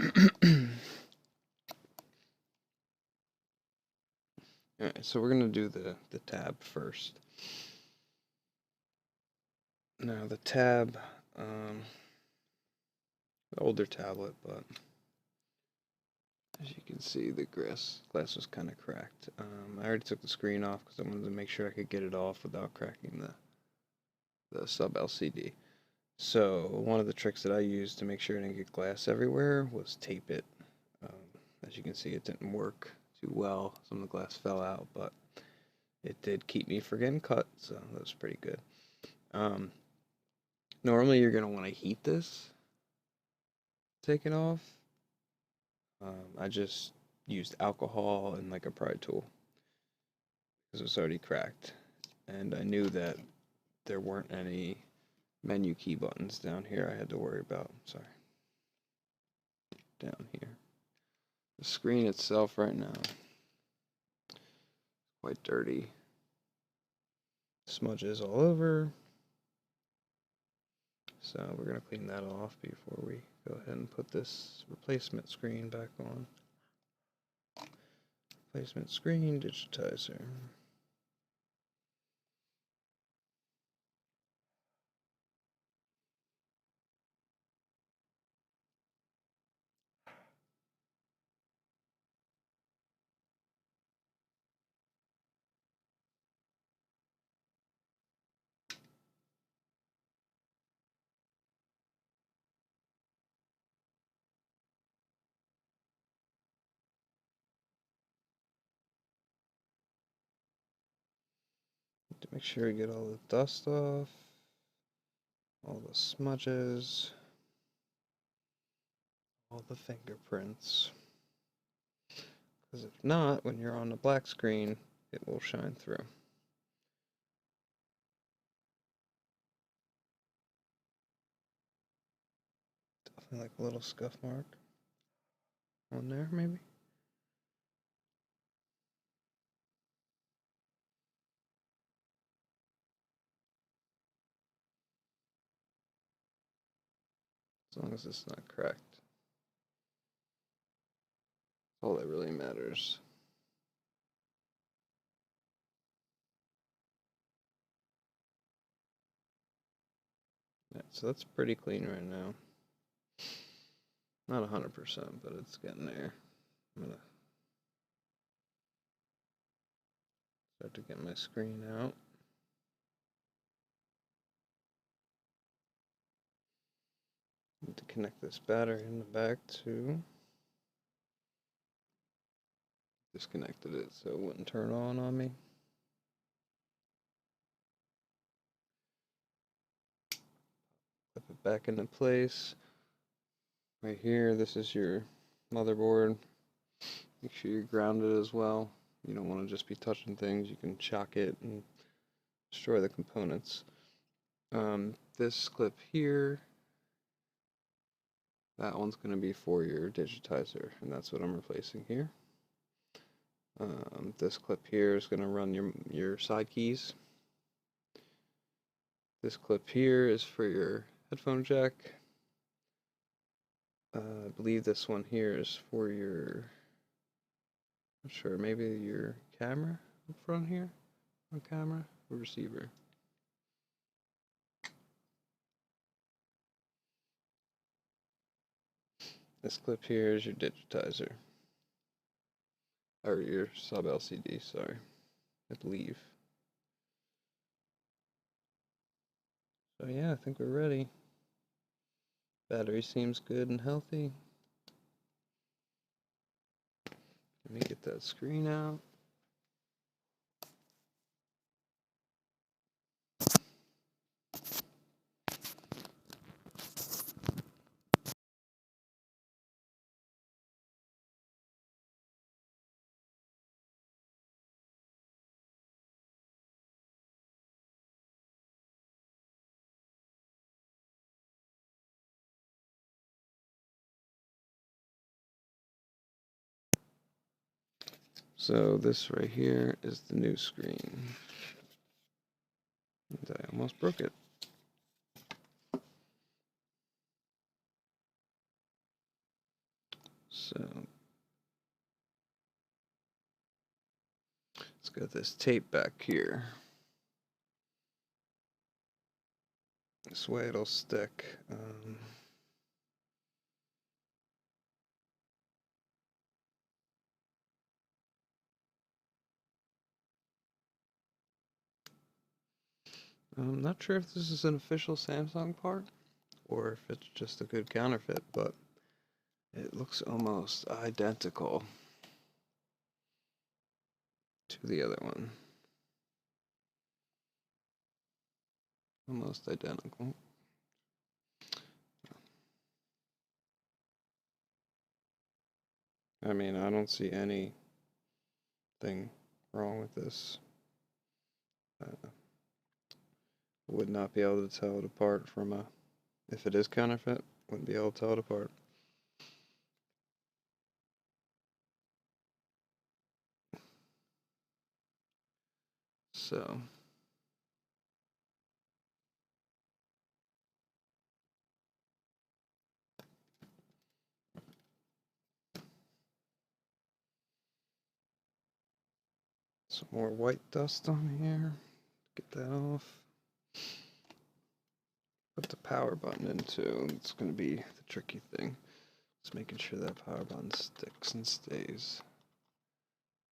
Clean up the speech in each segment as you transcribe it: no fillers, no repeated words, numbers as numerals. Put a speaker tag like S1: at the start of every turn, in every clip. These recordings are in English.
S1: Alright, so we're gonna do the tab first. Now the tab, the older tablet, but as you can see, the glass was kind of cracked. I already took the screen off because I wanted to make sure I could get it off without cracking the sub LCD. So one of the tricks that I used to make sure I didn't get glass everywhere was tape it. Um, as you can see, it didn't work too well. Some of the glass fell out, but it did keep me from getting cut, so that was pretty good. Um, Normally, you're going to want to heat this, take it off. I just used alcohol and like a pry tool because it was already cracked. And I knew that there weren't any menu key buttons down here I had to worry about. Sorry. Down here. The screen itself right now, quite dirty. Smudges all over. So we're going to clean that off before we go ahead and put this replacement screen back on. Replacement screen, digitizer. To make sure we get all the dust off, all the smudges, all the fingerprints. Because if not, when you're on the black screen, it will shine through. Definitely like a little scuff mark on there, maybe. As long as it's not cracked. All that really matters. Yeah, so that's pretty clean right now. Not 100%, but it's getting there. I'm gonna start to get my screen out. Need to connect this battery in the back too. Disconnected it so it wouldn't turn on me. Flip it back into place. Right here, this is your motherboard. Make sure you're grounded as well. You don't want to just be touching things. You can shock it and destroy the components. This clip here, that one's going to be for your digitizer, and that's what I'm replacing here. This clip here is going to run your side keys. This clip here is for your headphone jack. I believe this one here is for your, not sure, maybe your camera up front here, on camera or receiver. This clip here is your digitizer, or your sub LCD, sorry, I believe. So yeah, I think we're ready. Battery seems good and healthy. Let me get that screen out. So this right here is the new screen. And I almost broke it. So let's get this tape back here. This way it'll stick. I'm not sure if this is an official Samsung part or if it's just a good counterfeit, but it looks almost identical to the other one. Almost identical. I mean, I don't see anything wrong with this. Would not be able to tell it apart from a, if it is counterfeit, wouldn't be able to tell it apart. So, some more white dust on here. Get that off. Put the power button in too. It's going to be the tricky thing. Just making sure that power button sticks and stays.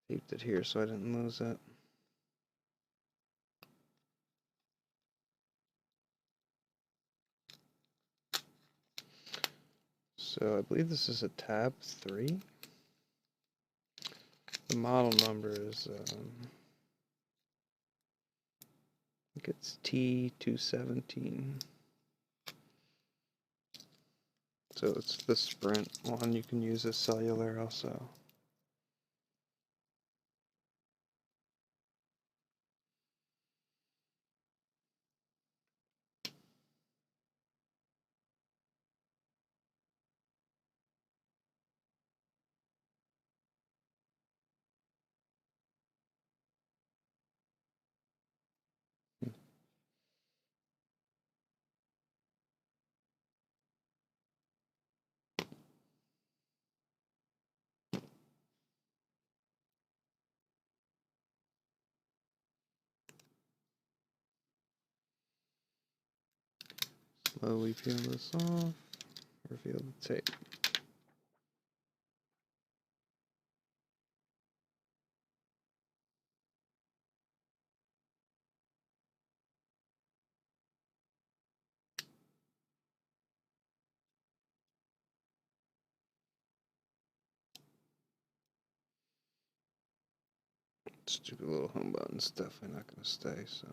S1: Taped it here so I didn't lose it. So I believe this is a tab 3. The model number is, I think it's T217. So it's the Sprint one. You can use as cellular also. Slowly peel this off, reveal the tape. Stupid little home button's definitely not going to stay, so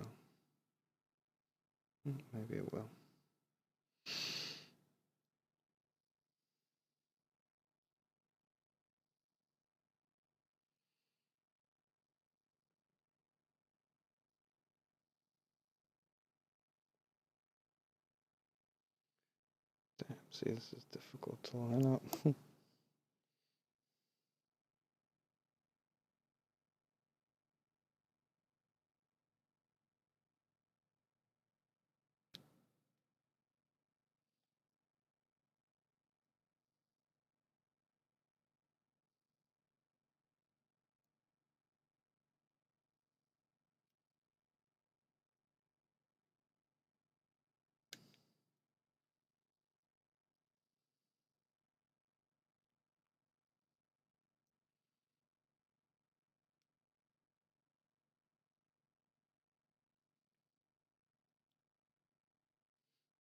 S1: maybe it will. Damn, see, this is difficult to line up.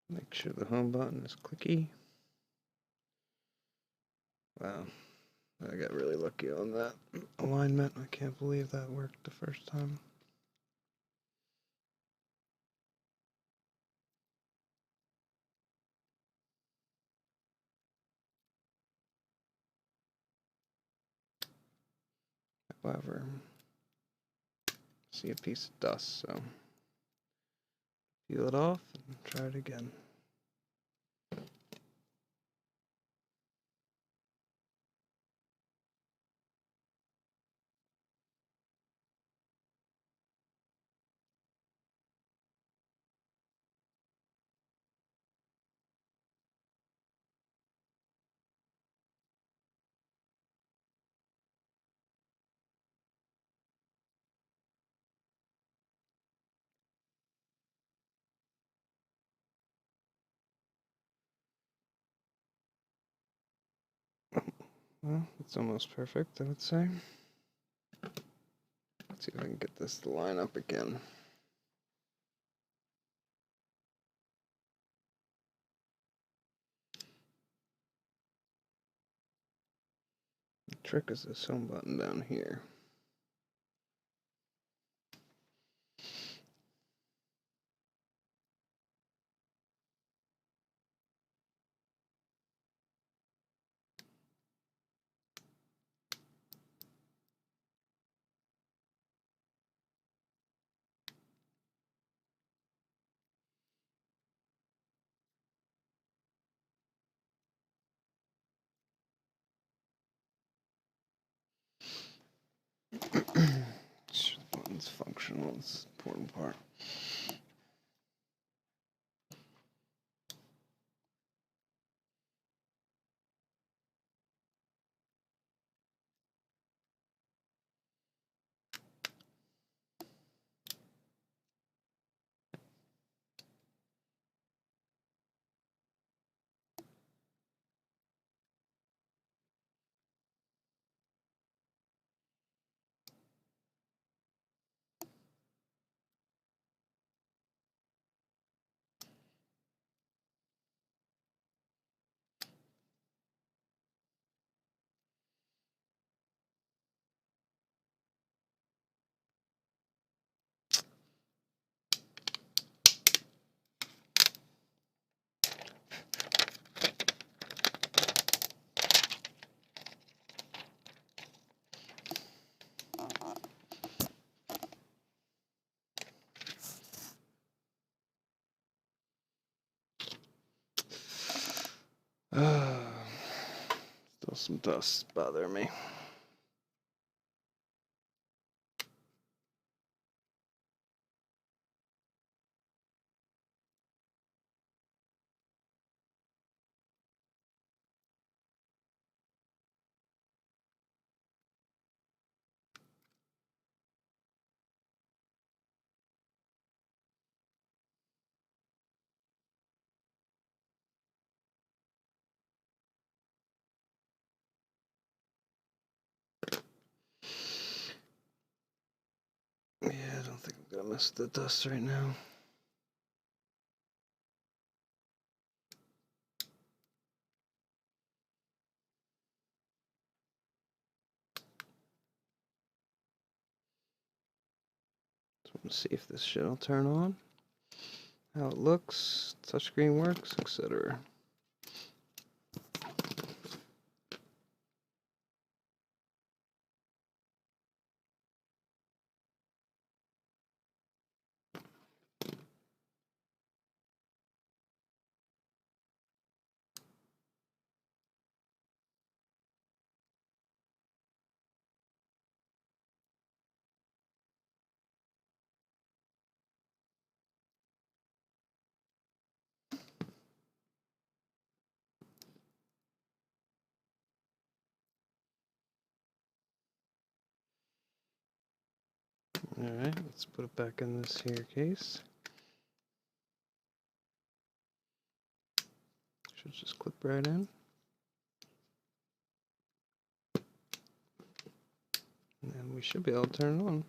S1: Make sure the home button is clicky. Wow, I got really lucky on that alignment. I can't believe that worked the first time. However, see a piece of dust, so peel it off and try it again. Well, it's almost perfect, I would say. Let's see if I can get this to line up again. The trick is this home button down here. Sure, the button's functional, it's the important part. Still some dust bothering me. Yeah, I don't think I'm gonna mess with the dust right now. Just want to see if this shit will turn on, how it looks, touchscreen works, etc. Alright, let's put it back in this here case. Should just clip right in. And we should be able to turn it on.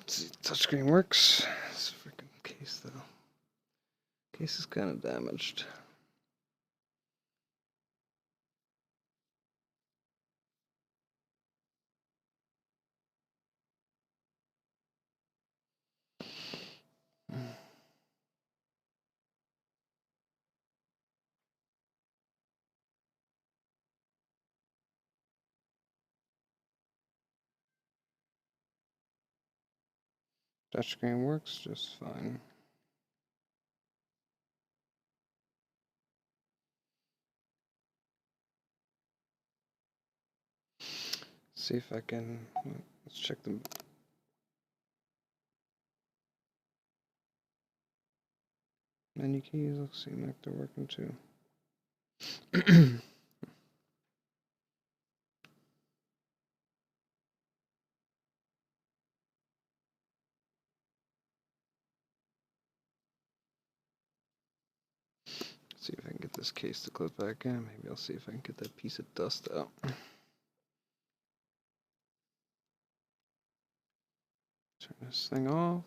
S1: See, touchscreen works. This freaking case though. Case is kind of damaged. Touchscreen works just fine. see if I can. Let's check them. Menu keys look seem like they're working too. See if I can get this case to clip back in. Maybe I'll see if I can get that piece of dust out. Turn this thing off.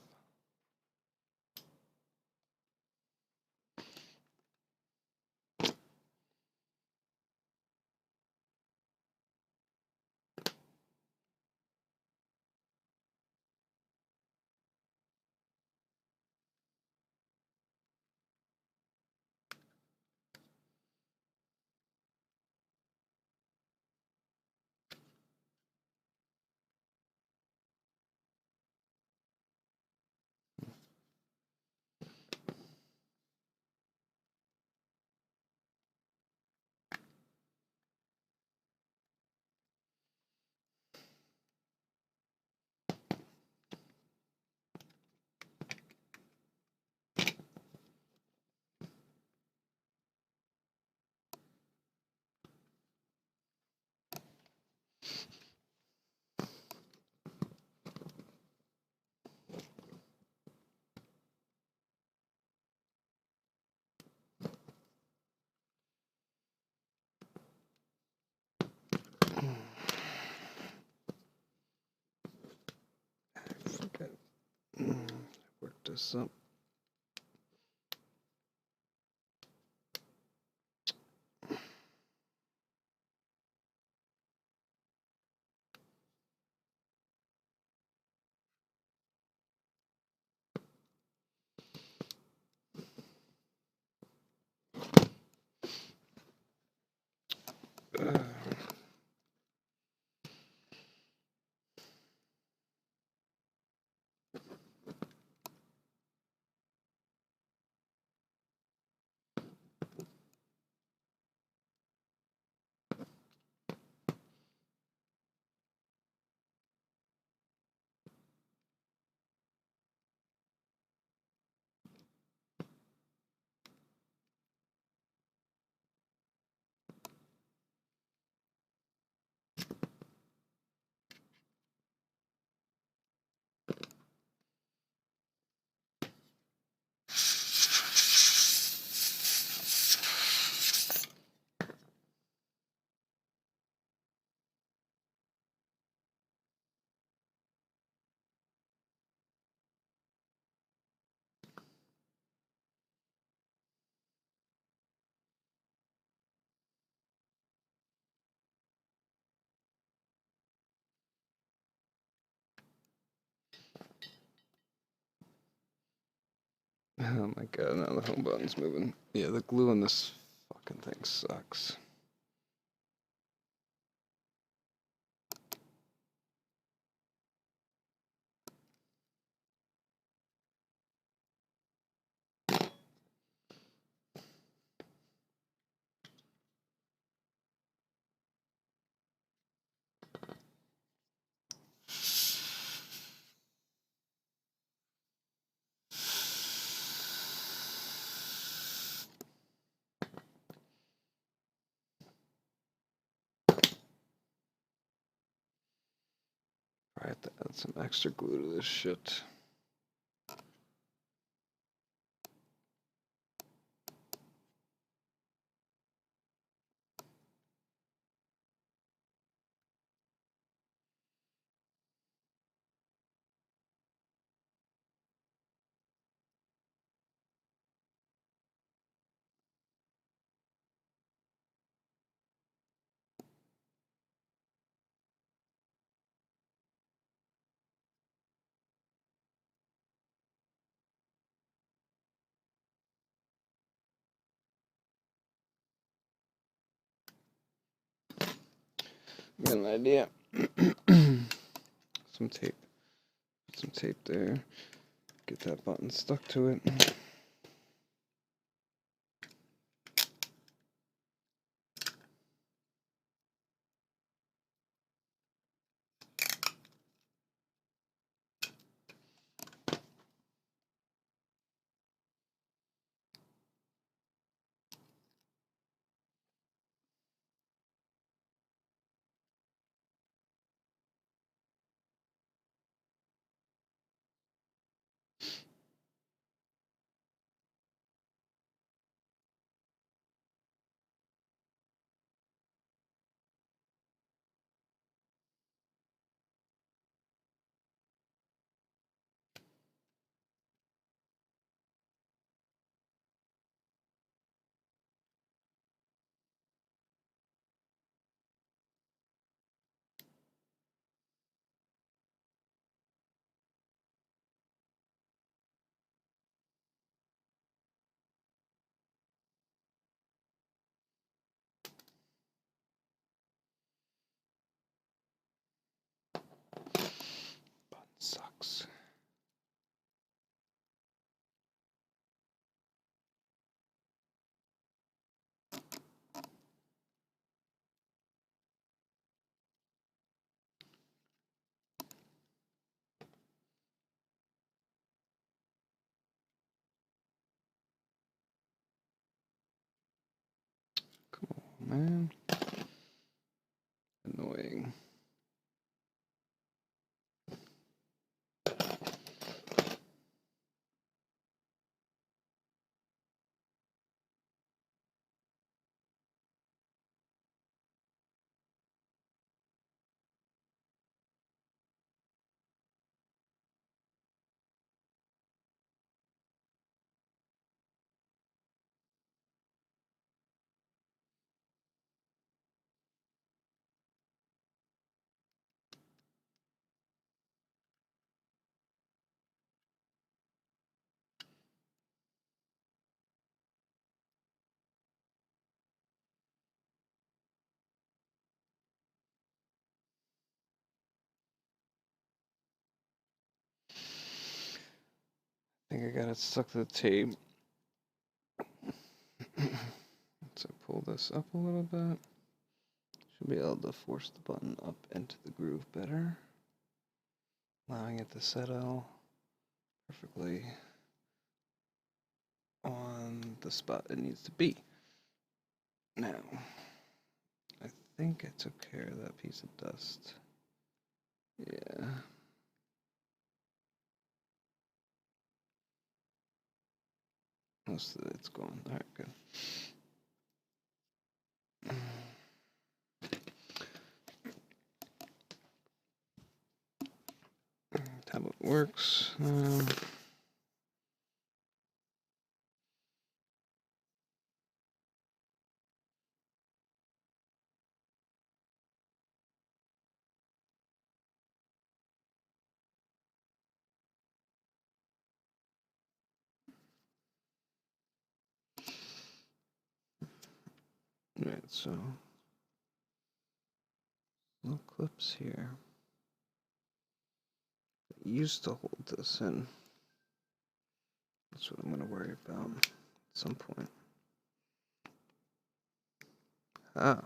S1: Work this up. Oh my god, now the home button's moving. Yeah, the glue on this fucking thing sucks. I have to add some extra glue to this shit. Got an idea. Some tape. Put some tape there. Get that button stuck to it. works. Come on, man. Annoying. I think I got it stuck to the tape. So pull this up a little bit. Should be able to force the button up into the groove better, allowing it to settle perfectly on the spot it needs to be. Now, I think I took care of that piece of dust. Yeah. Most of it's gone. Alright, good. Tablet works. Right, so little clips here. I used to hold this in. That's what I'm going to worry about at some point. Ah.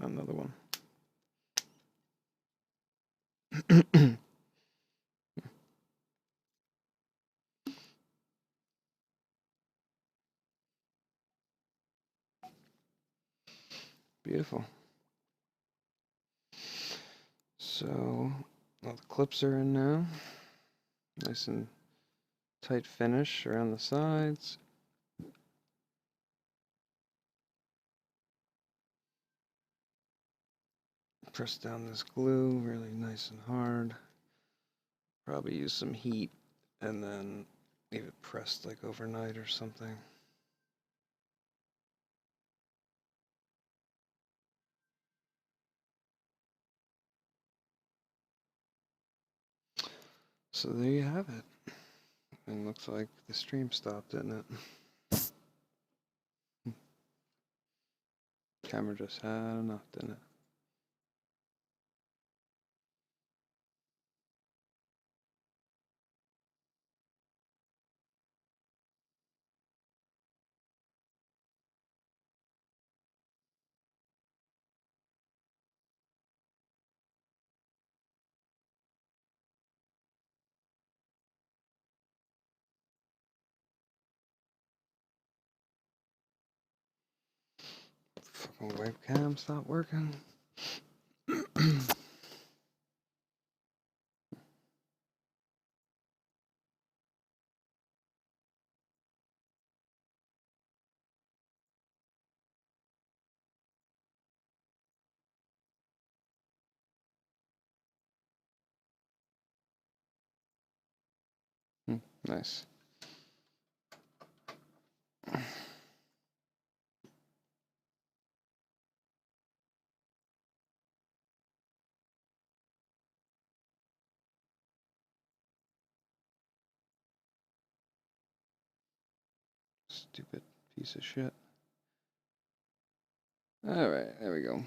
S1: Another one. Beautiful. So, all the clips are in now. Nice and tight finish around the sides. Press down this glue really nice and hard. Probably use some heat and then leave it pressed like overnight or something. So there you have it. And looks like the stream stopped, didn't it? Camera just had enough, didn't it? Fucking webcam stopped working. Nice. Stupid piece of shit. Alright, there we go.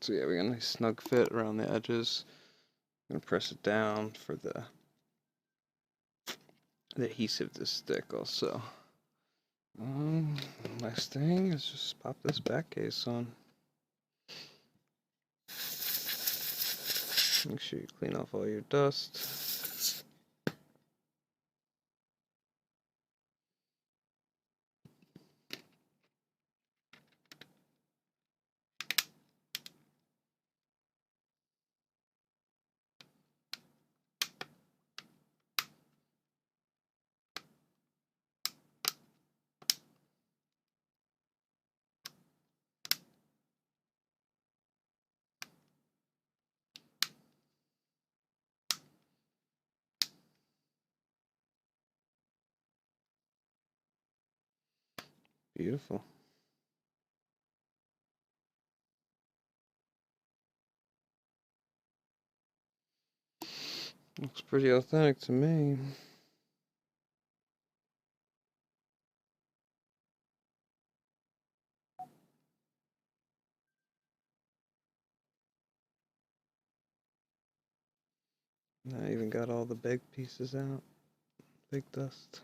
S1: So yeah, we got a nice snug fit around the edges. I'm gonna press it down for the adhesive to stick also. Last thing is just pop this back case on. Make sure you clean off all your dust. Beautiful. Looks pretty authentic to me. I even got all the big pieces out. Big dust.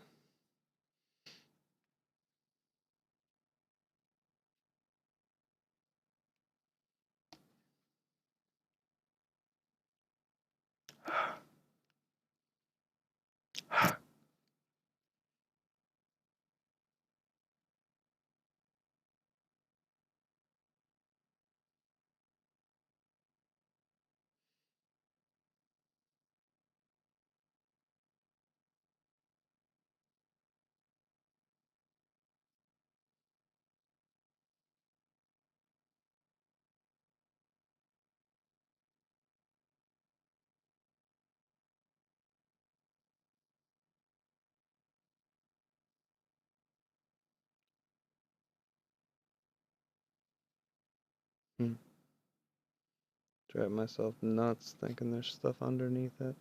S1: Drive myself nuts thinking there's stuff underneath it.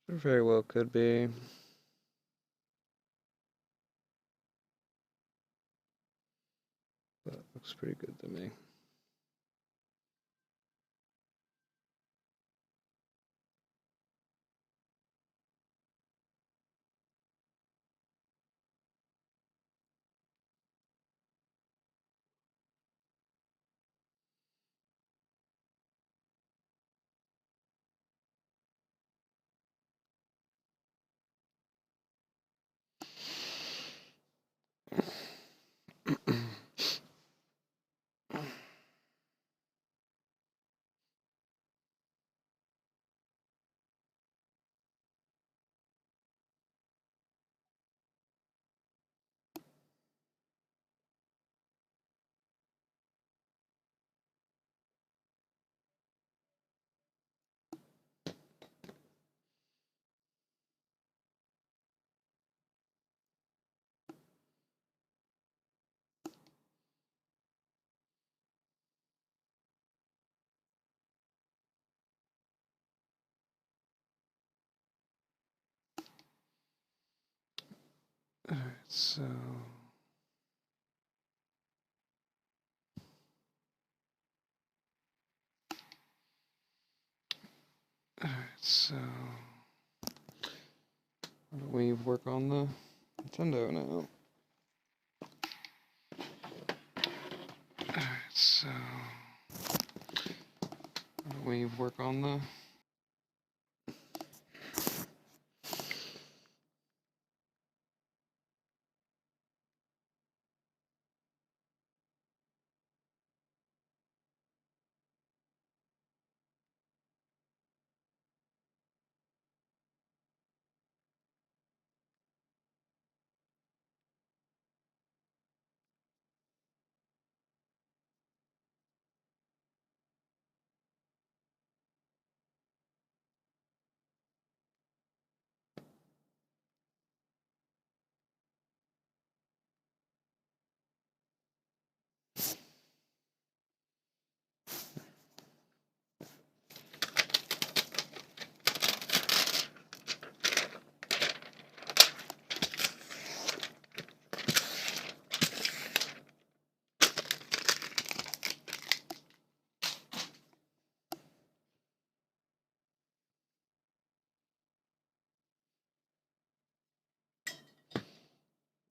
S1: There very well could be. But looks pretty good to me. Alright, so we work on the Nintendo now. Alright, so we work on the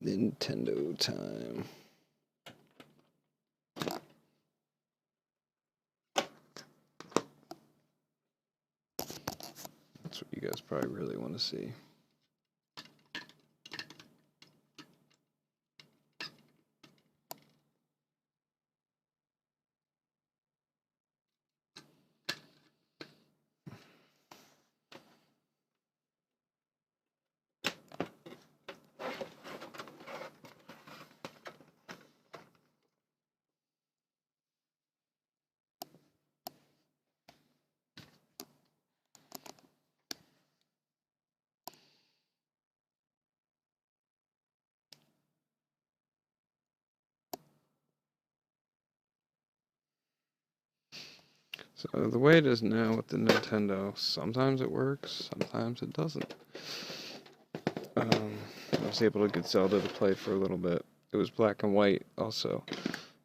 S1: Nintendo time. That's what you guys probably really want to see. So the way it is now with the Nintendo, sometimes it works, sometimes it doesn't. I was able to get Zelda to play for a little bit. It was black and white also.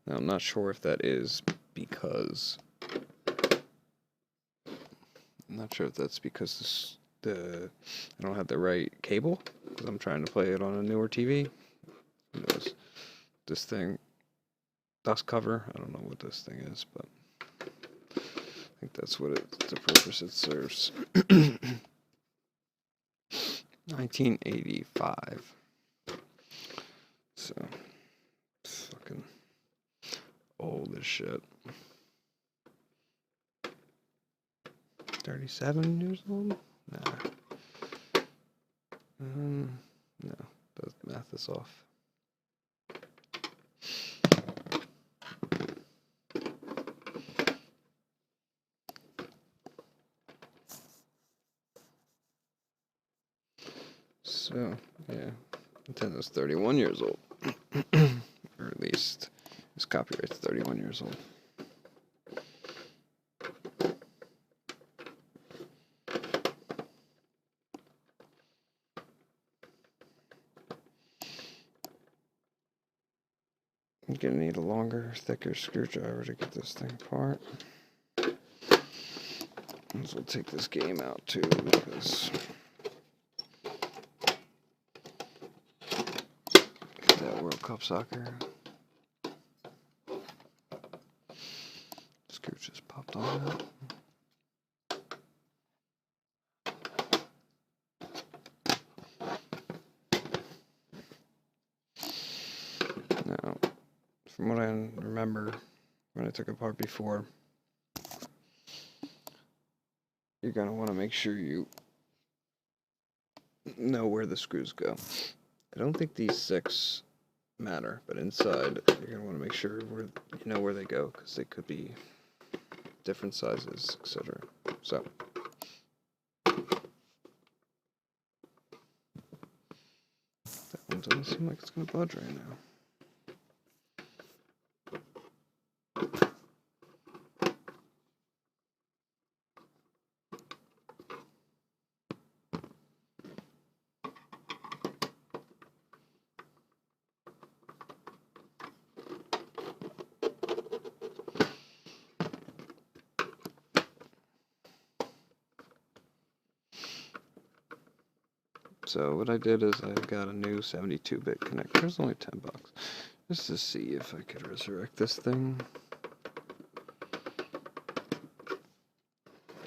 S1: Now I'm not sure if that is because... I'm not sure if that's because I don't have the right cable, because I'm trying to play it on a newer TV. Who knows? This thing, dust cover, I don't know what this thing is, but I think that's what the purpose it serves. 1985. So, it's fucking old as shit. 37 years old? Nah. No, the math is off. So, yeah, Nintendo's 31 years old. Or at least its copyright's 31 years old. I'm gonna need a longer, thicker screwdriver to get this thing apart. So we'll take this game out too, because that World Cup soccer. Screw just popped on out. Now, from what I remember when I took it apart before, you're going to want to make sure you know where the screws go. I don't think these 6 matter, but inside you're going to want to make sure you know where they go, because they could be different sizes, etc. So, that one doesn't seem like it's going to budge right now. So what I did is I got a new 72-bit connector. It's only $10, just to see if I could resurrect this thing.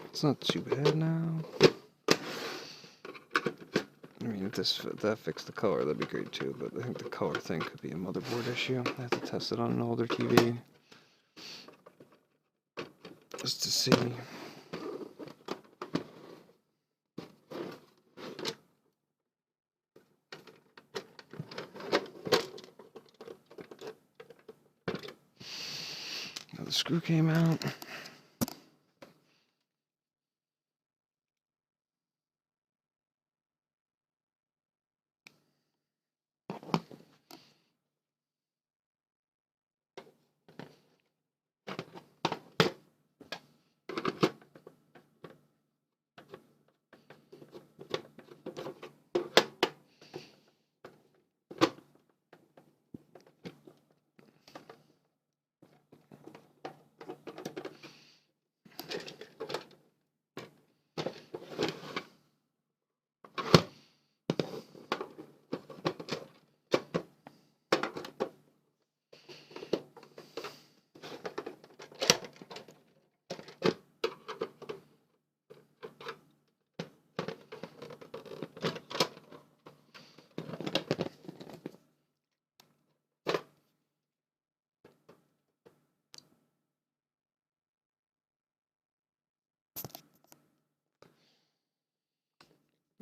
S1: It's not too bad now. I mean, if that fixed the color, that'd be great too. But I think the color thing could be a motherboard issue. I have to test it on an older TV just to see. Now the screw came out.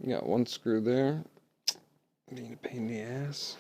S1: You got one screw there. Being a pain in the ass.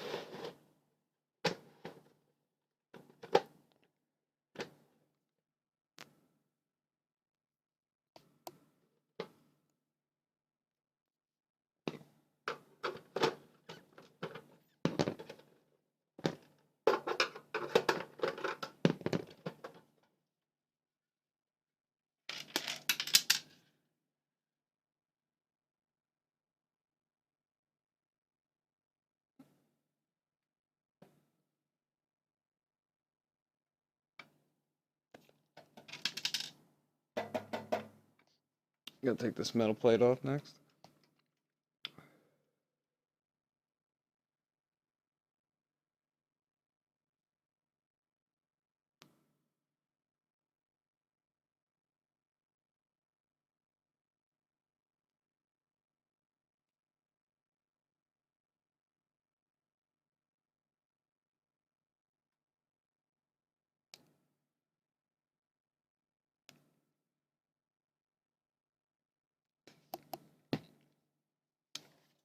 S1: Gotta take this metal plate off next.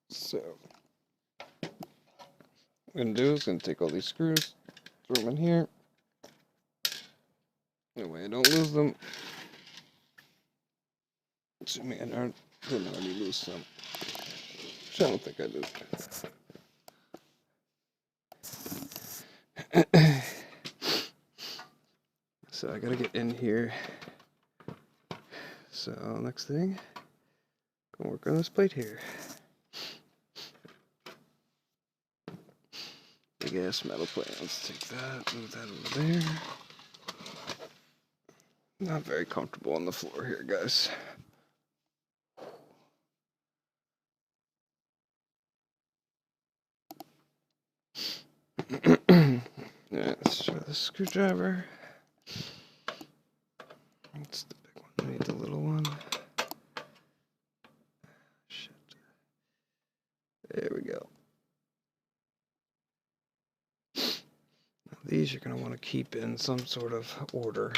S1: So, what I'm gonna do is gonna take all these screws, throw them in here. That way I don't lose them. Assuming I didn't already lose some. Which I don't think I did. So I gotta get in here. So next thing, gonna work on this plate here. Big ass metal plate. Let's take that, move that over there. Not very comfortable on the floor here, guys. Yeah, let's try the screwdriver. That's the big one. I need the little one. Shit. There we go. Now these you're going to want to keep in some sort of order.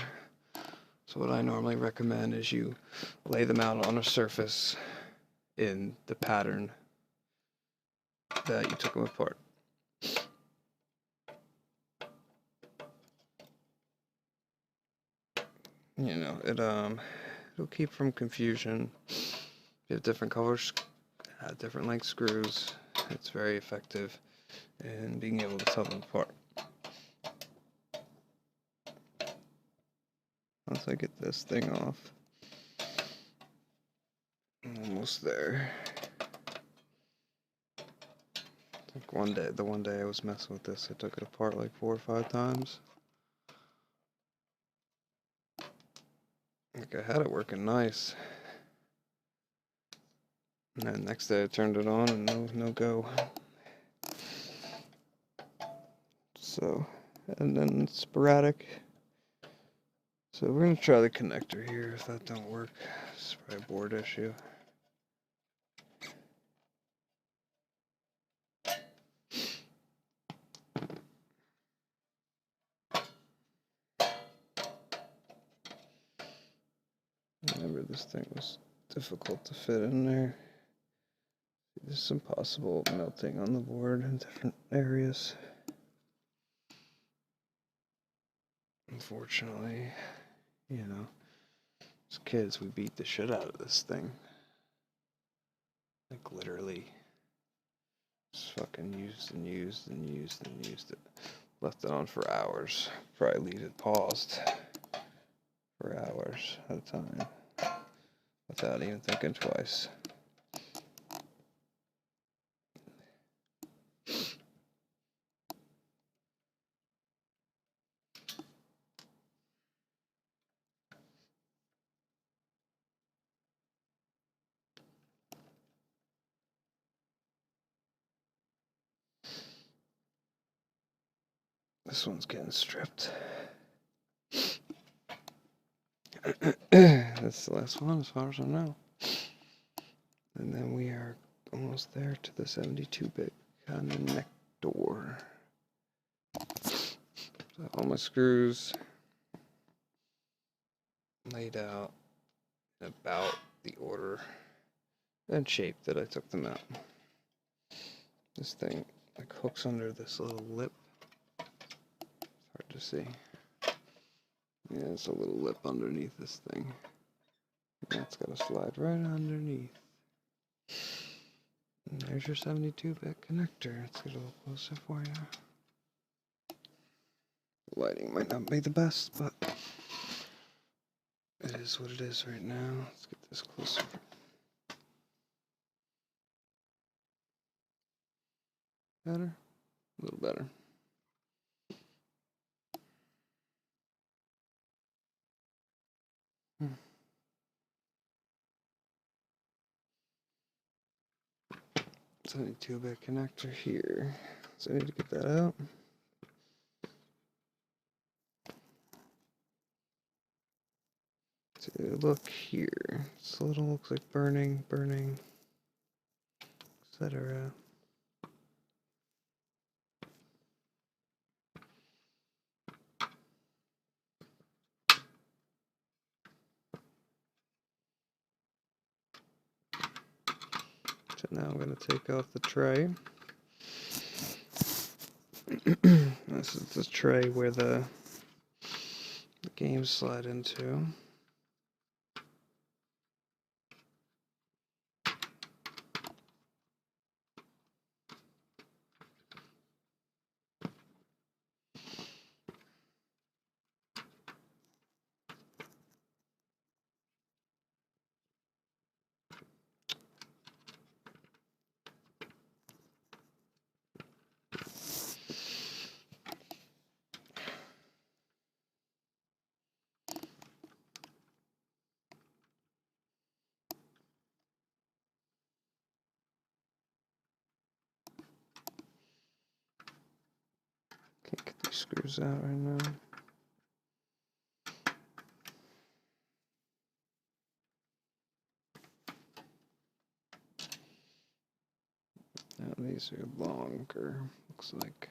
S1: So what I normally recommend is you lay them out on a surface in the pattern that you took them apart. You know, it'll keep from confusion. You have different colors, different length screws. It's very effective in being able to tell them apart. Once I get this thing off, I'm almost there. I think the one day I was messing with this, I took it apart like 4 or 5 times. Like I had it working nice. And then next day I turned it on and no go. So, and then sporadic. So we're gonna try the connector here. If that don't work, it's probably a board issue. Remember, this thing was difficult to fit in there. There's some possible melting on the board in different areas. Unfortunately, you know, as kids, we beat the shit out of this thing. Like, literally. Just fucking used and used and used and used it. Left it on for hours. Probably leave it paused for hours at a time. Without even thinking twice. This one's getting stripped. That's the last one as far as I know. And then we are almost there to the 72-bit connector. So all my screws laid out in about the order and shape that I took them out. This thing like hooks under this little lip. It's hard to see. Yeah, there's a little lip underneath this thing. That's got to slide right underneath. And there's your 72-bit connector. Let's get a little closer for you. The lighting might not be the best, but it is what it is right now. Let's get this closer. Better? A little better. Hmm. 72-bit connector here. So I need to get that out. So look here. This little looks like burning, etc. So now I'm going to take off the tray. This is the tray where the games slide into. Can't get these screws out right now. Now these are longer, looks like.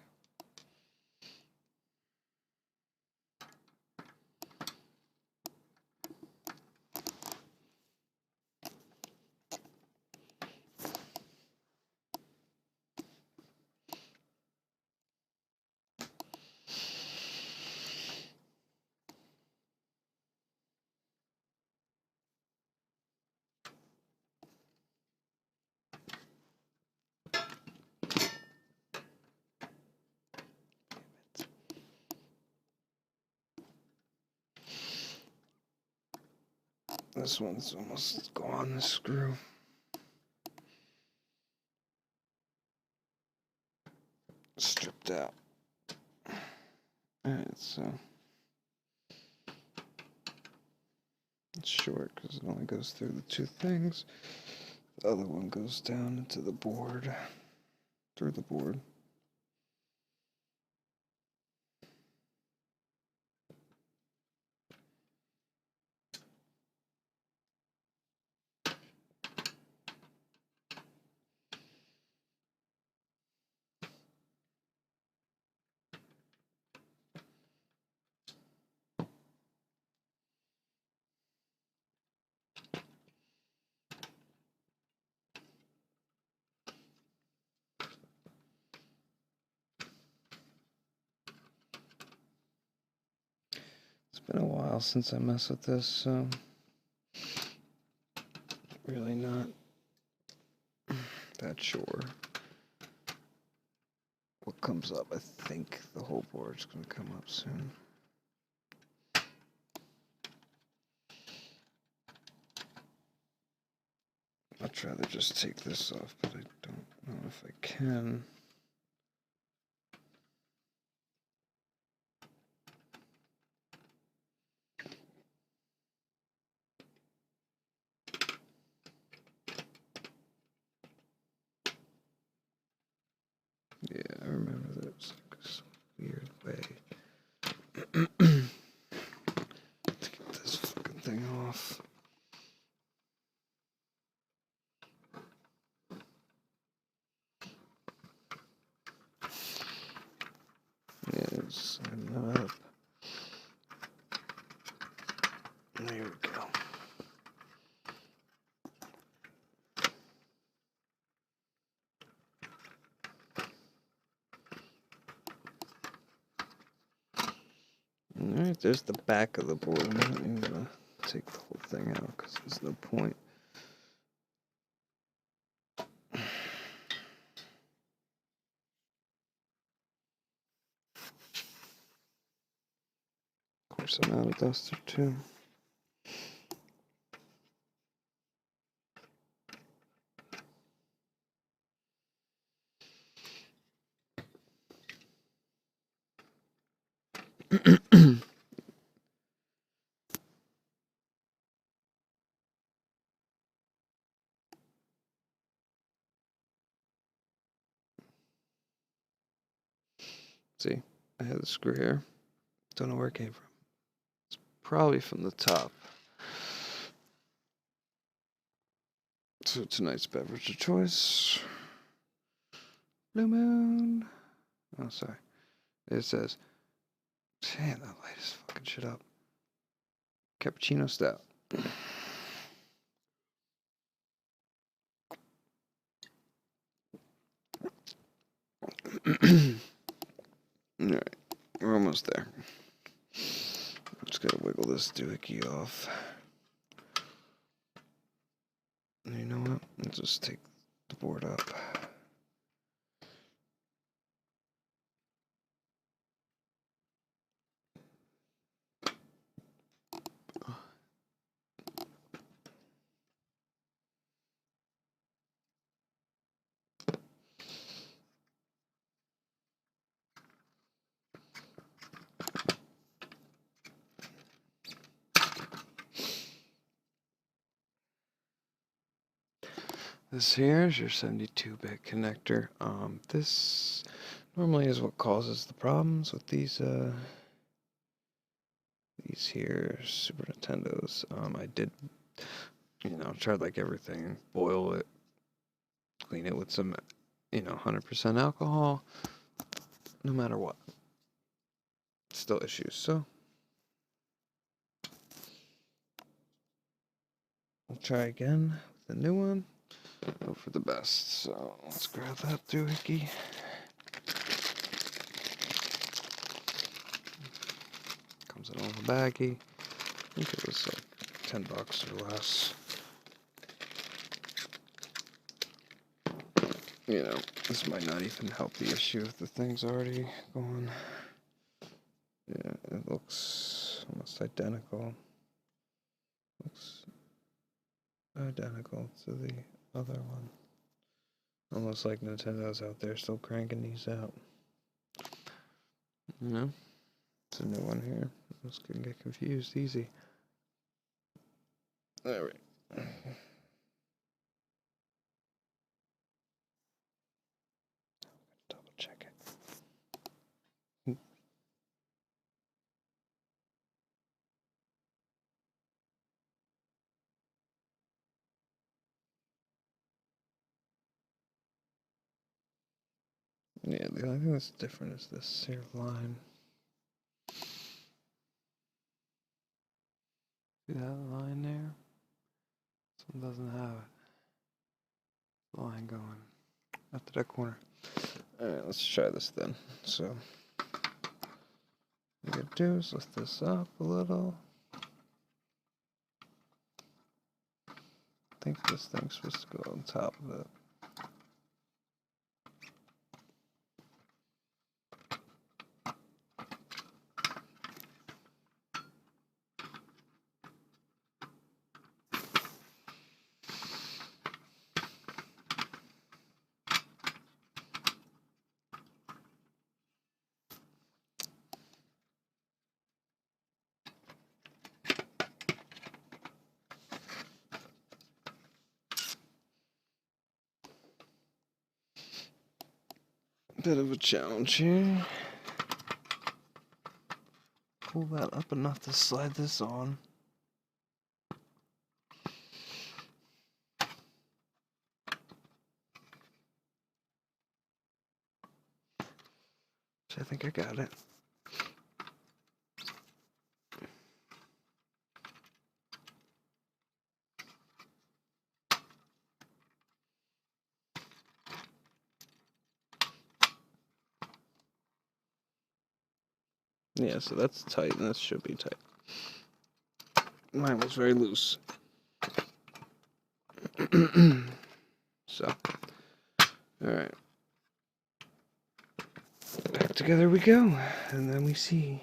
S1: This one's almost gone, this screw. Stripped out. Alright, so it's short because it only goes through the two things. The other one goes down into the board, through the board. It's been a while since I messed with this, so really not that sure what comes up. I think the whole board's going to come up soon. I'd rather just take this off, but I don't know if I can. Yeah, I remember that it was like this weird way to get this fucking thing off. Yeah, it's not up. There we go. Alright, there's the back of the board. I'm not even gonna take the whole thing out because there's no point. Of course, I'm out of duster too. See, I had the screw here. Don't know where it came from. It's probably from the top. So tonight's beverage of choice, Blue Moon. Oh, sorry. It says, damn, that light is fucking shit up. Cappuccino stout. Alright, we're almost there. Just gotta wiggle this doohickey off. And you know what? Let's just take the board up. This here is your 72-bit connector. This normally is what causes the problems with these here Super Nintendos. I did, tried like everything, boil it, clean it with some, 100% alcohol. No matter what, still issues. So we'll try again with the new one. Hope for the best. So let's grab that doohickey. Comes in a little baggie. I think it was like $10 or less. This might not even help the issue if the thing's already gone. Yeah, it looks almost identical. Looks identical to the other one. Almost like Nintendo's out there still cranking these out. It's a new one here. This can get confused easy. Alright. Double check it. Yeah, the only thing that's different is this here line. See that line there? This one doesn't have it. The line going after that corner. Alright, let's try this then. So, what we gotta do is lift this up a little. I think this thing's supposed to go on top of it. Bit of a challenge here. Pull that up enough to slide this on. So I think I got it. Yeah, so that's tight, and that should be tight. Mine was very loose. So, alright. Back together we go, and then we see.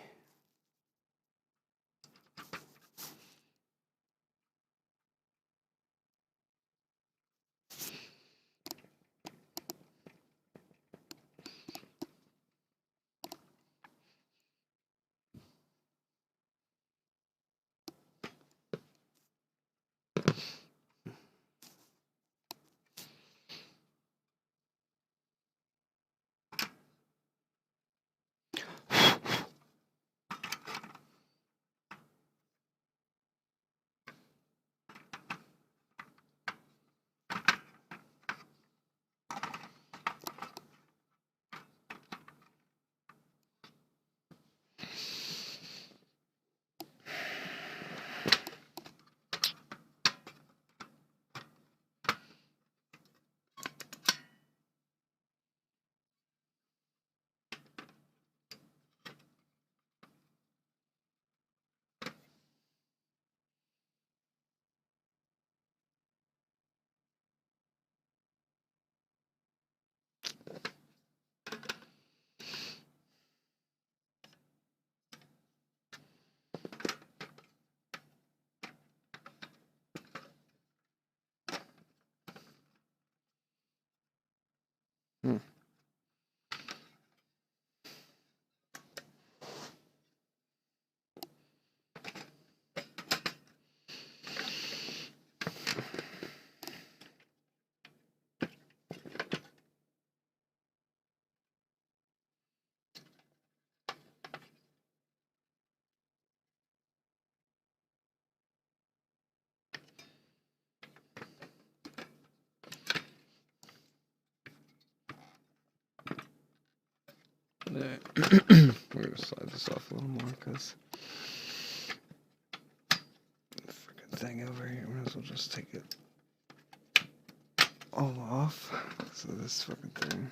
S1: Hmm. Alright. We're gonna slide this off a little more, because the freaking thing over here, might as well just take it all off. So this fucking thing.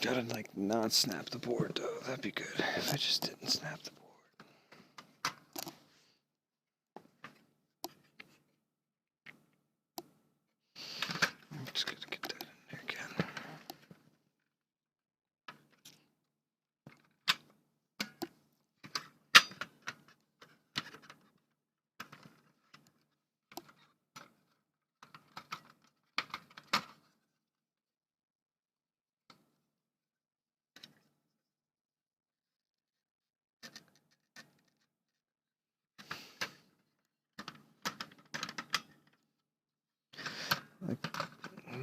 S1: Gotta like not snap the board though. That'd be good if I just didn't snap the board. I'm just gonna get that in there again. Like,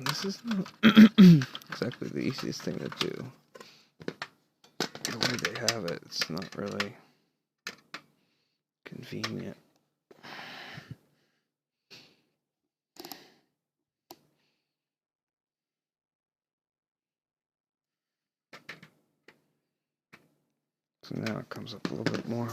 S1: this is not exactly the easiest thing to do. The way they have it, it's not really convenient. So now it comes up a little bit more.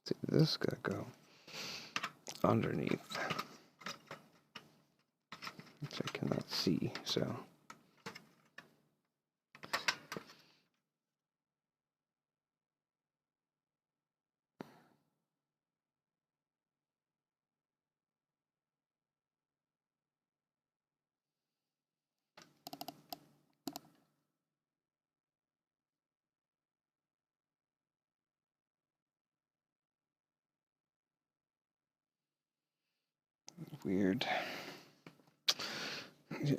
S1: See, this gotta go underneath, which I cannot see, so. Weird. Yeah.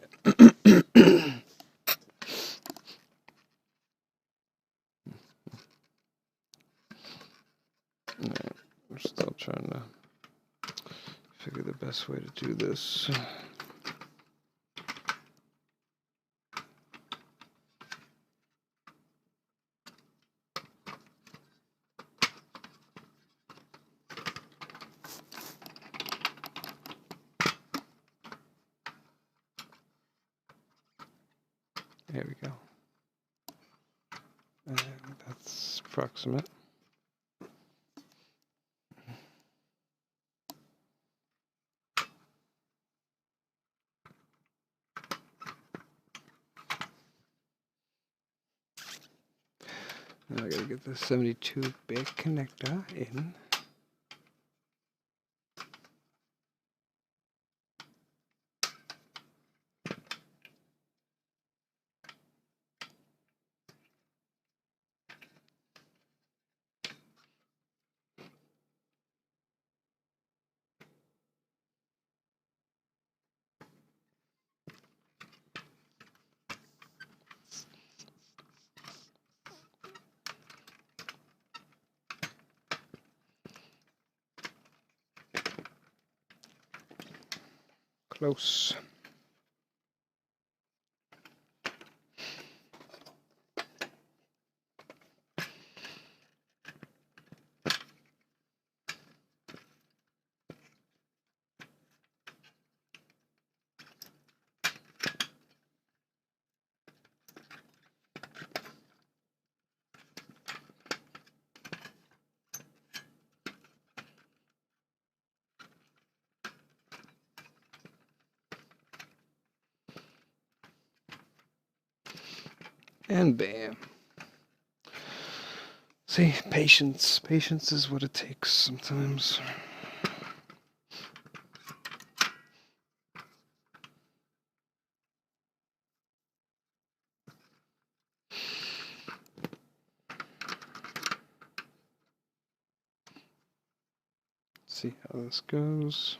S1: Alright, we're still trying to figure the best way to do this. There we go. And that's approximate. Now I gotta get the 72-bit connector in. Close. And bam. See, patience. Patience is what it takes sometimes. See how this goes.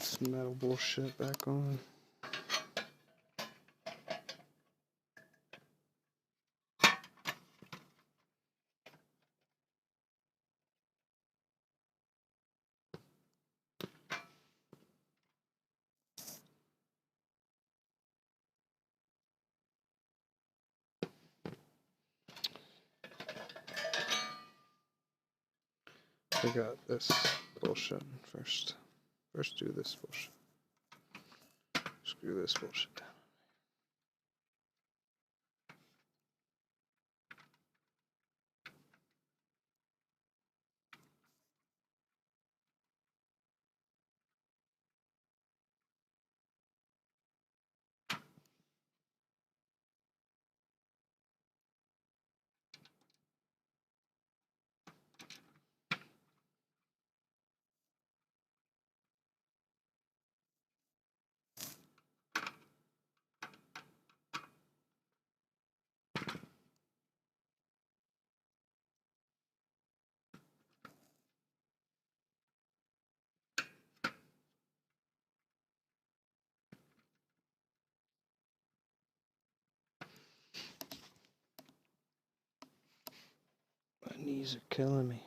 S1: Some metal bullshit back on. I got this bullshit first. First do this bullshit. Screw this bullshit down. My knees are killing me.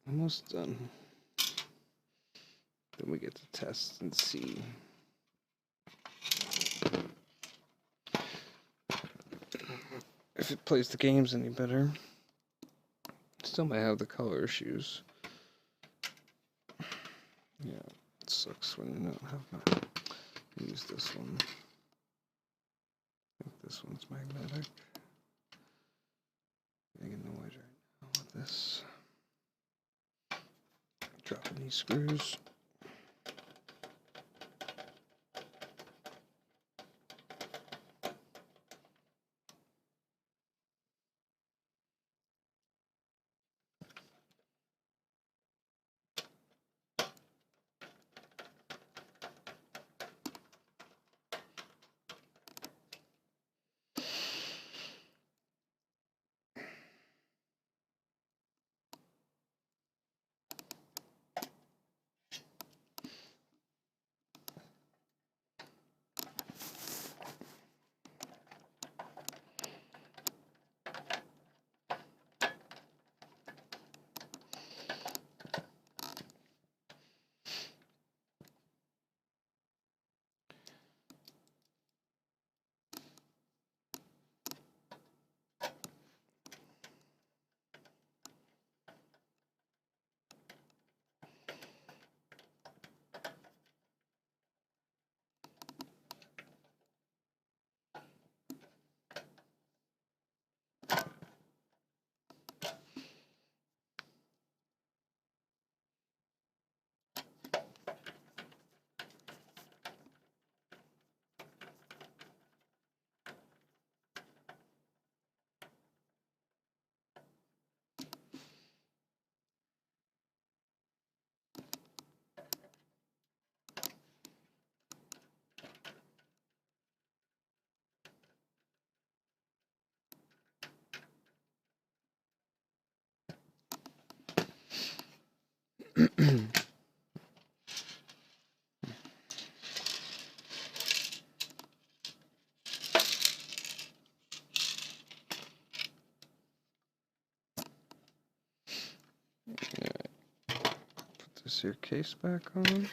S1: Almost done. Then we get to test and see. If it plays the games any better. Still might have the color issues. Yeah, it sucks when you don't have my... Use this one. I think this one's magnetic. Getting annoyed right now with this. Dropping these screws. Put this here case back on.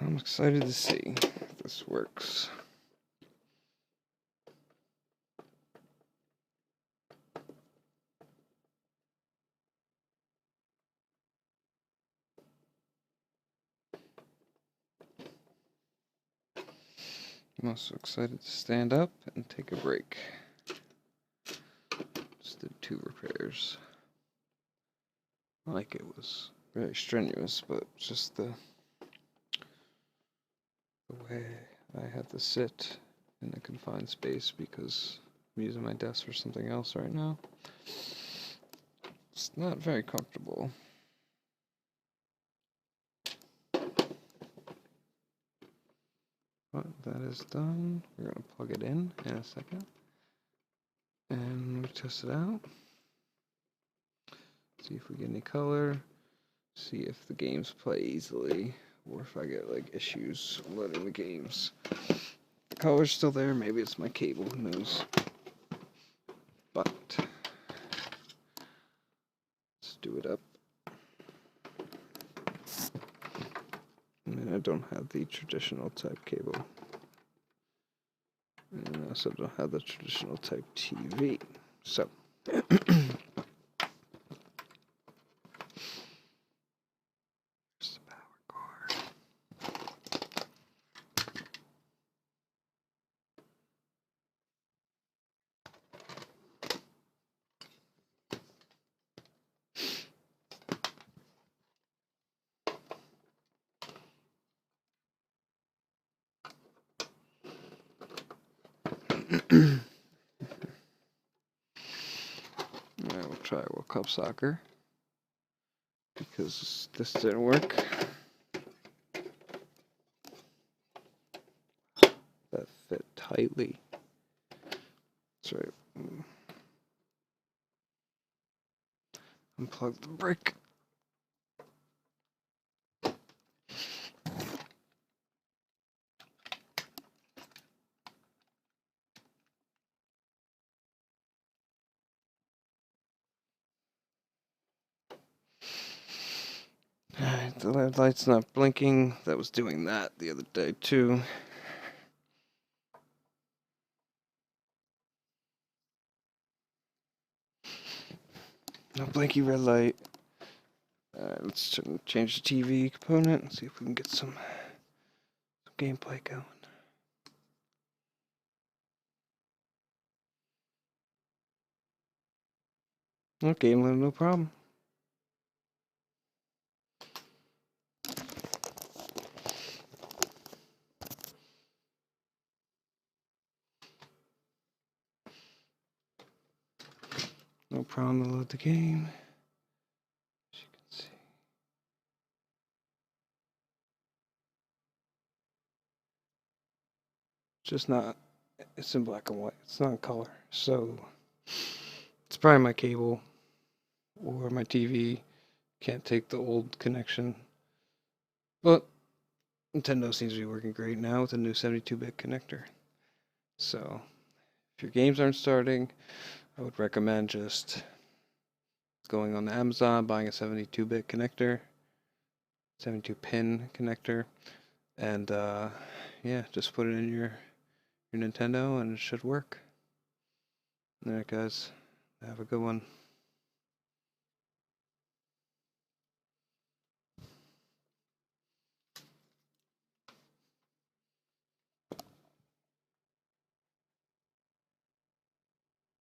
S1: I'm excited to see if this works. I'm also excited to stand up and take a break. Just did 2 repairs. Like it was very strenuous, but just the way I had to sit in a confined space because I'm using my desk for something else right now. It's not very comfortable. But that is done. We're going to plug it in a second. And we test it out. See if we get any color. See if the games play easily. Or if I get like issues loading the games. The color's still there. Maybe it's my cable. Who knows? But don't have the traditional type cable. And I also don't have the traditional type TV. So, there's the power cord. Alright, we'll try World Cup Soccer because this didn't work. That fit tightly. That's right. Unplug the brick. Alright, the LED light's not blinking. That was doing that the other day too. No blinky red light. Let's change the TV component and see if we can get some gameplay going. Okay, no problem. No problem to load the game. As you can see. Just not, it's in black and white. It's not in color. So, it's probably my cable or my TV. Can't take the old connection. But Nintendo seems to be working great now with a new 72-bit connector. So, if your games aren't starting, I would recommend just going on Amazon, buying a 72-bit connector, 72-pin connector, and yeah, just put it in your Nintendo and it should work. Alright guys, have a good one.